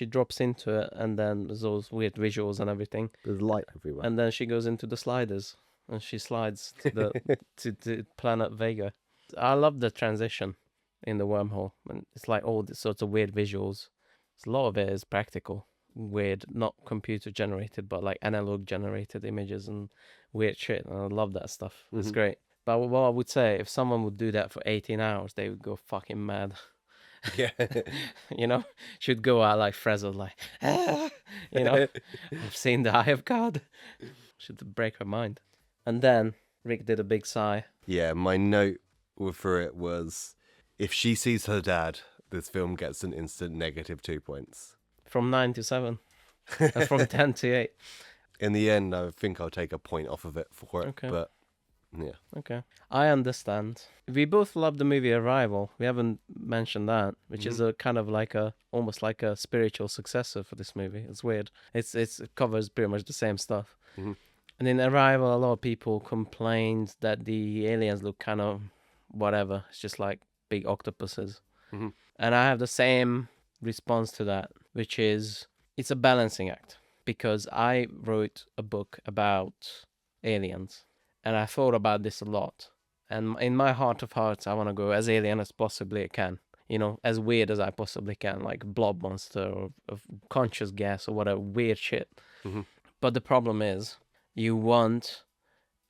drops into it, and then there's those weird visuals and everything. There's light everywhere. And then she goes into the sliders, and she slides to the to planet Vega. I love the transition in the wormhole, and it's like all these sorts of weird visuals. A lot of it is practical, weird, not computer generated, but like analog generated images and weird shit. And I love that stuff. It's great. But what I would say, if someone would do that for 18 hours, they would go fucking mad. Yeah. She'd go out like frazzled, like, I've seen the eye of God. Should break her mind. And then Rick did a big sigh. Yeah, my note for it was, if she sees her dad, this film gets an instant negative 2 points. From 9 to 7. And from 10 to 8. In the end, I think I'll take a point off of it for it. Okay. But, yeah. Okay. I understand. We both love the movie Arrival. We haven't mentioned that, which is a kind of like almost like a spiritual successor for this movie. It's weird. It covers pretty much the same stuff. Mm-hmm. And in Arrival, a lot of people complained that the aliens look kind of whatever. It's just like big octopuses. Mm-hmm. And I have the same response to that, which is it's a balancing act. Because I wrote a book about aliens. And I thought about this a lot. And in my heart of hearts, I want to go as alien as possibly I can. You know, as weird as I possibly can, like blob monster or conscious gas or whatever weird shit. Mm-hmm. But the problem is, you want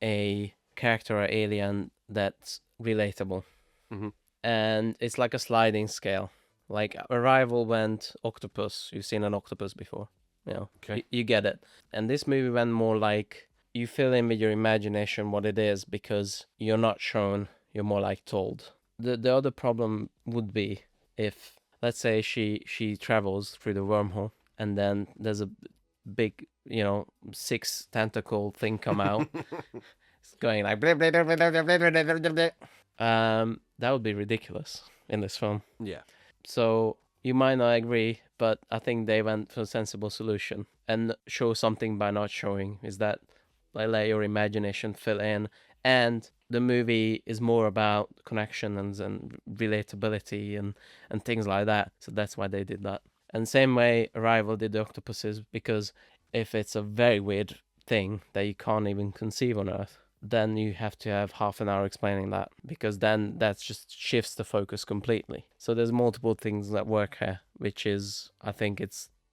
a character or alien that's relatable. Mm-hmm. And it's like a sliding scale. Like Arrival went octopus. You've seen an octopus before. You know, Okay. you get it. And this movie went more like you fill in with your imagination what it is because you're not shown, you're more like told. The other problem would be if, let's say, she travels through the wormhole and then there's a big, 6 tentacle thing come out. It's going like blah, blah, blah, blah, blah, blah, blah, blah, blah, blah. That would be ridiculous in this film. Yeah. So you might not agree, but I think they went for a sensible solution and show something by not showing. Is that like let your imagination fill in, and the movie is more about connections and relatability and things like that. So that's why they did that. And same way Arrival did the octopuses, because if it's a very weird thing that you can't even conceive on Earth, then you have to have half an hour explaining that, because then that just shifts the focus completely. So there's multiple things that work here, which is, I think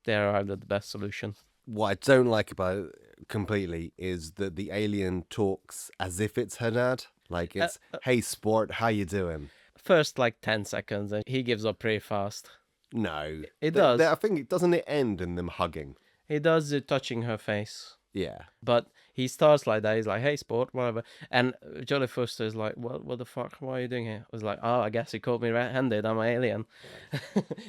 they arrived at the best solution. What I don't like about it completely is that the alien talks as if it's her dad. Like it's, hey sport, how you doing? First like 10 seconds and he gives up pretty fast. No. It does. I think it doesn't it end in them hugging? He does it touching her face. Yeah. But he starts like that. He's like, hey, sport, whatever. And Jodie Foster is like, what the fuck? What are you doing here? I was like, oh, I guess he caught me red-handed. I'm an alien.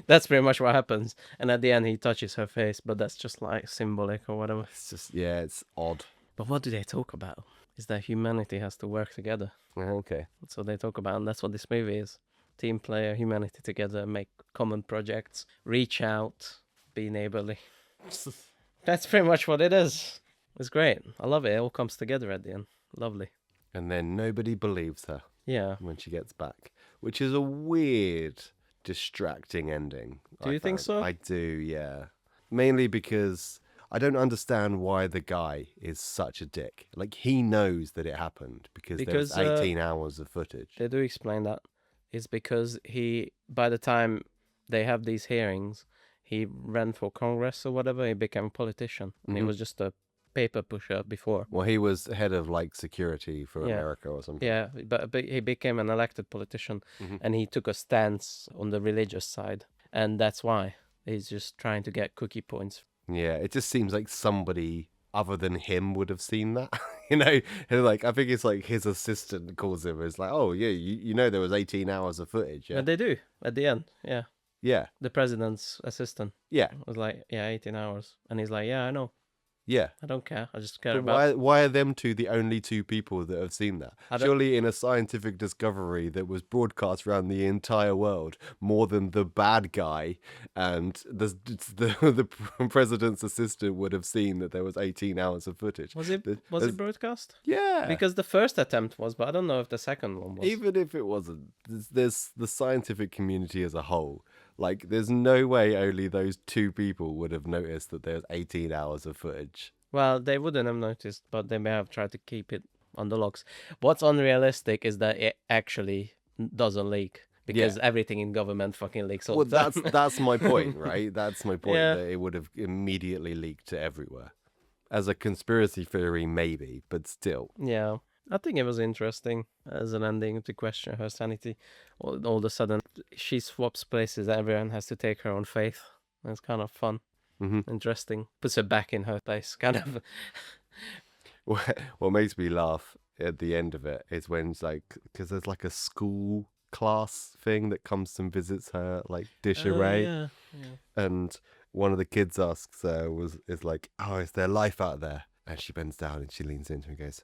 That's pretty much what happens. And at the end, he touches her face, but that's just like symbolic or whatever. It's just, yeah, it's odd. But what do they talk about? Is that humanity has to work together. Okay. That's what they talk about, and that's what this movie is. Team player, humanity together, make common projects, reach out, be neighborly. That's pretty much what it is. It's great. I love it. It all comes together at the end. Lovely. And then nobody believes her Yeah. when she gets back, which is a weird, distracting ending. Do you think so? I do, yeah. Mainly because I don't understand why the guy is such a dick. Like, he knows that it happened because there's 18 hours of footage. They do explain that. It's because by the time they have these hearings, he ran for Congress or whatever. He became a politician. And he was just a paper pusher before. Well, he was head of, like, security for Yeah. America or something. Yeah, but he became an elected politician, and he took a stance on the religious side. And that's why he's just trying to get cookie points. Yeah, it just seems like somebody other than him would have seen that. You know, and like, I think it's like his assistant calls him. It's like, oh, yeah, you know there was 18 hours of footage. Yeah, But they do at the end. Yeah. yeah, The president's assistant yeah, was like, yeah, 18 hours. And he's like, yeah, I know. yeah. I don't care. I just care But about... why are them two the only two people that have seen that? I don't- Surely in a scientific discovery that was broadcast around the entire world, more than the bad guy and the president's assistant would have seen that there was 18 hours of footage. Was it There's- broadcast? Yeah. Because the first attempt was, but I don't know if the second one was. Even if it wasn't, there's the scientific community as a whole. Like, there's no way only those two people would have noticed that there's 18 hours of footage. Well, they wouldn't have noticed, but they may have tried to keep it on the logs. What's unrealistic is that it actually doesn't leak, because everything in government fucking leaks all Well, the time. that's my point, right? That's my point, Yeah. that it would have immediately leaked to everywhere. As a conspiracy theory, maybe, but still. Yeah, I think it was interesting as an ending to question her sanity. All of a sudden, she swaps places. Everyone has to take her own faith. It's kind of fun, interesting. Puts her back in her place, kind of. What makes me laugh at the end of it is when it's like, because there's like a school class thing that comes and visits her, like disarray. Yeah. And one of the kids asks her, is like, oh, is there life out there? And she bends down and she leans into him and goes,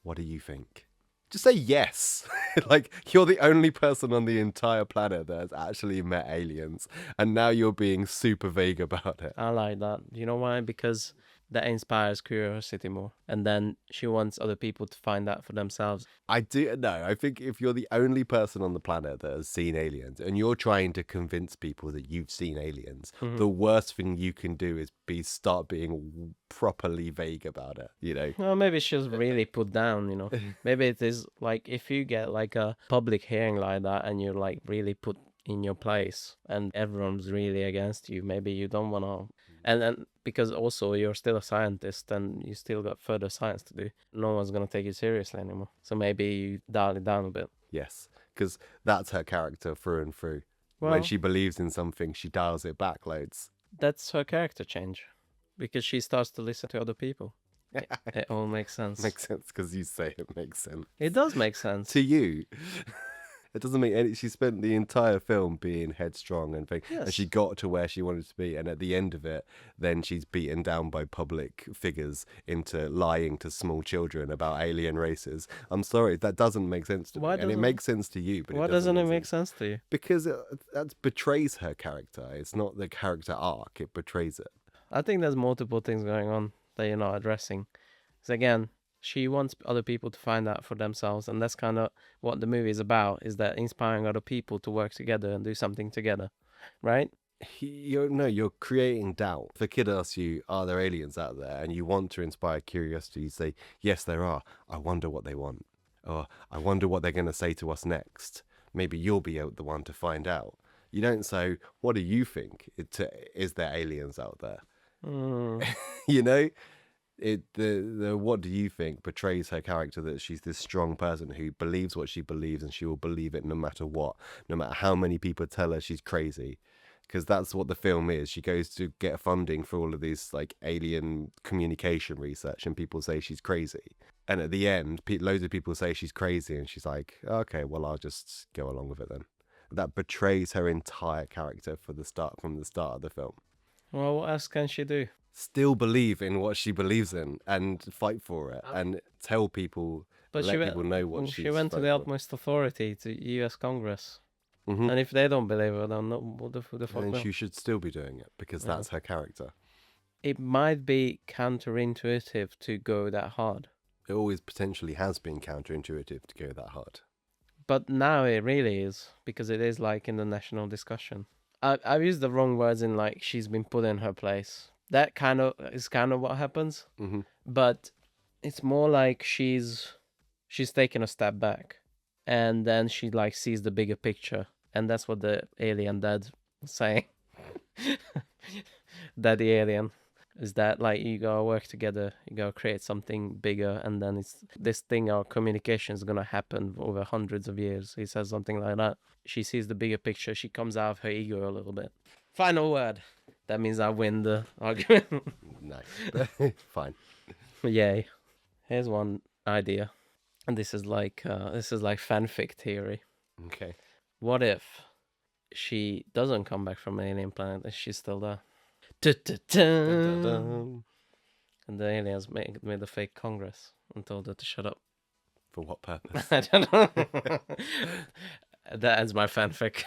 what do you think? Just say yes. Like, you're the only person on the entire planet that has actually met aliens, and now you're being super vague about it. I like that. You know why? Because that inspires curiosity more, and then she wants other people to find out for themselves. I do no. I think if you're the only person on the planet that has seen aliens, and you're trying to convince people that you've seen aliens, the worst thing you can do is start being properly vague about it. You know. Well, maybe she's really put down, you know. Maybe it is like if you get like a public hearing like that and you're like really put in your place and everyone's really against you, maybe you don't want to. And then because also you're still a scientist and you still got further science to do, no one's going to take you seriously anymore. So maybe you dial it down a bit. Yes, because that's her character through and through. Well, When she believes in something, she dials it back loads. that's her character change because she starts to listen to other people. It all makes sense. Makes sense because you say it makes sense. It does make sense. To you. It doesn't make any. She spent the entire film being headstrong and thing, and she got to where she wanted to be. And at the end of it, then she's beaten down by public figures into lying to small children about alien races. I'm sorry, that doesn't make sense to me. And it makes sense to you, but why doesn't it make sense to you? Because that betrays her character. It's not the character arc; it betrays it. I think there's multiple things going on that you're not addressing. So again, she wants other people to find out for themselves, and that's kind of what the movie is about, is that inspiring other people to work together and do something together, right? You're creating doubt. If a kid asks you, are there aliens out there? And you want to inspire curiosity, you say, yes, there are. I wonder what they want. Or I wonder what they're going to say to us next. Maybe you'll be the one to find out. You don't say, what do you think? Is there aliens out there? You know? The what do you think betrays her character, that she's this strong person who believes what she believes and she will believe it no matter what, no matter how many people tell her she's crazy, because that's what the film is. She goes to get funding for all of these like alien communication research and people say she's crazy, and at the end loads of people say she's crazy and she's like, okay, well, I'll just go along with it then. That betrays her entire character from the start of the film. Well, what else can she do? Still believe in what she believes in and fight for it and tell people, But let people know what she went to the utmost authority, to US Congress. Mm-hmm. And if they don't believe her, then what the fuck And will? she should still be doing it because that's her character. It might be counterintuitive to go that hard. It always potentially has been counterintuitive to go that hard. But now it really is, because it is like in the national discussion. I've used the wrong words in like she's been put in her place. That is kind of what happens. Mm-hmm. But it's more like she's taken a step back, and then she like sees the bigger picture, and that's what the alien dad was saying. Daddy alien is that like you gotta work together, you gotta create something bigger, and then it's this thing, our communication is gonna happen over hundreds of years. He says something like that. She sees the bigger picture. She comes out of her ego a little bit. Final word. That means I win the argument. Nice. Fine. Yay. Here's one idea. And this is like fanfic theory. Okay. What if she doesn't come back from an alien planet and she's still there? And the aliens made a fake Congress and told her to shut up. For what purpose? I don't know. That ends my fanfic.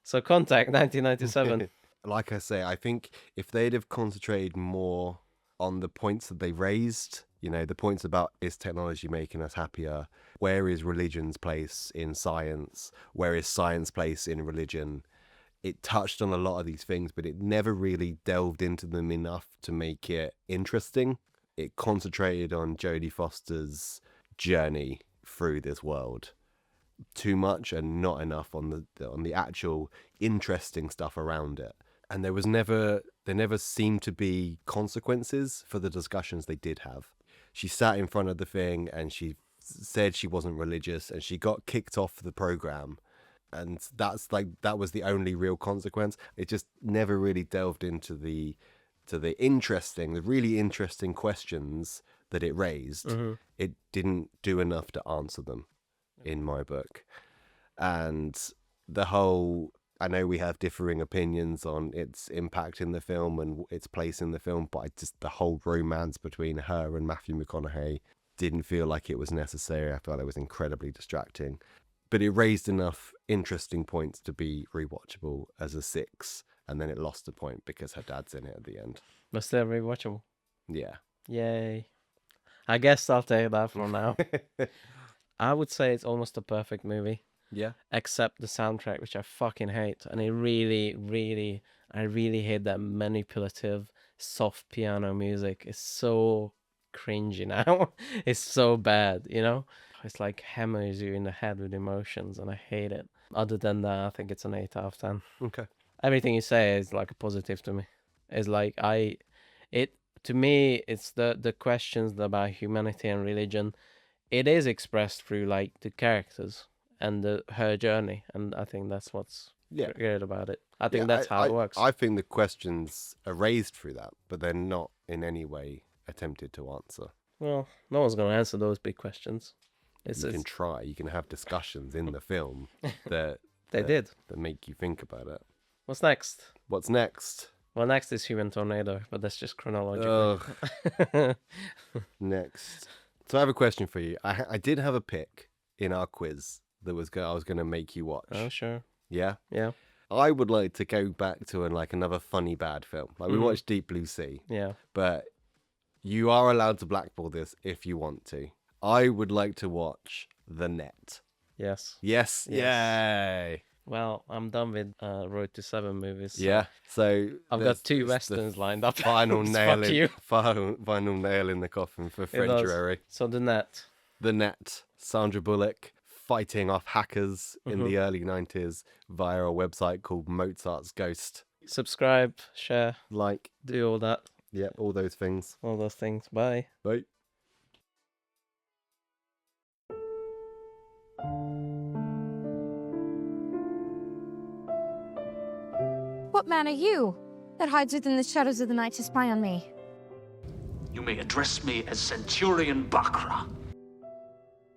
So Contact 1997. Like I say, I think if they'd have concentrated more on the points that they raised, the points about, is technology making us happier? Where is religion's place in science? Where is science place in religion? It touched on a lot of these things, but it never really delved into them enough to make it interesting. It concentrated on Jodie Foster's journey through this world too much and not enough on the actual interesting stuff around it. And there never seemed to be consequences for the discussions they did have. She sat in front of the thing and she said she wasn't religious and she got kicked off the program, and that was the only real consequence. It just never really delved into the really interesting questions that it raised. Mm-hmm. It didn't do enough to answer them, in my book. And the whole, I know we have differing opinions on its impact in the film and its place in the film, but the whole romance between her and Matthew McConaughey didn't feel like it was necessary. I felt it was incredibly distracting, but it raised enough interesting points to be rewatchable as a 6. and then it lost a point because her dad's in it at the end. But still rewatchable. Yeah. Yay. I guess I'll take that for now. I would say it's almost a perfect movie. Yeah. Except the soundtrack, which I fucking hate. And I really hate that manipulative, soft piano music. It's so cringy now. It's so bad, you know? It's like hammers you in the head with emotions, and I hate it. Other than that, I think it's an 8 out of 10. Okay. Everything you say is like a positive to me. It's like to me, it's the questions about humanity and religion. It is expressed through like the characters and her journey, and I think that's what's great about it. I think that's how it works. I think the questions are raised through that, but they're not in any way attempted to answer. Well, no one's going to answer those big questions. You can try. You can have discussions in the film that that make you think about it. What's next? What's next? Well, next is Human Tornado, but that's just chronological. Next. So I have a question for you. I did have a pick in our quiz that I was going to make you watch. Oh, sure. Yeah? Yeah. I would like to go back to another funny bad film. Like we watched Deep Blue Sea. Yeah. But you are allowed to blackball this if you want to. I would like to watch The Net. Yes. Yes. Yay. Well, I'm done with Road to 7 movies. So Yeah. So I've got 2 westerns lined up. Final nail Fuck in you. final nail in the coffin for February. So The Net. The Net. Sandra Bullock fighting off hackers in the early 90s via a website called Mozart's Ghost. Subscribe, share, Like, do all that. yeah, all those things. All those things. Bye. Bye. What man are you that hides within the shadows of the night to spy on me? You may address me as Centurion Bakra.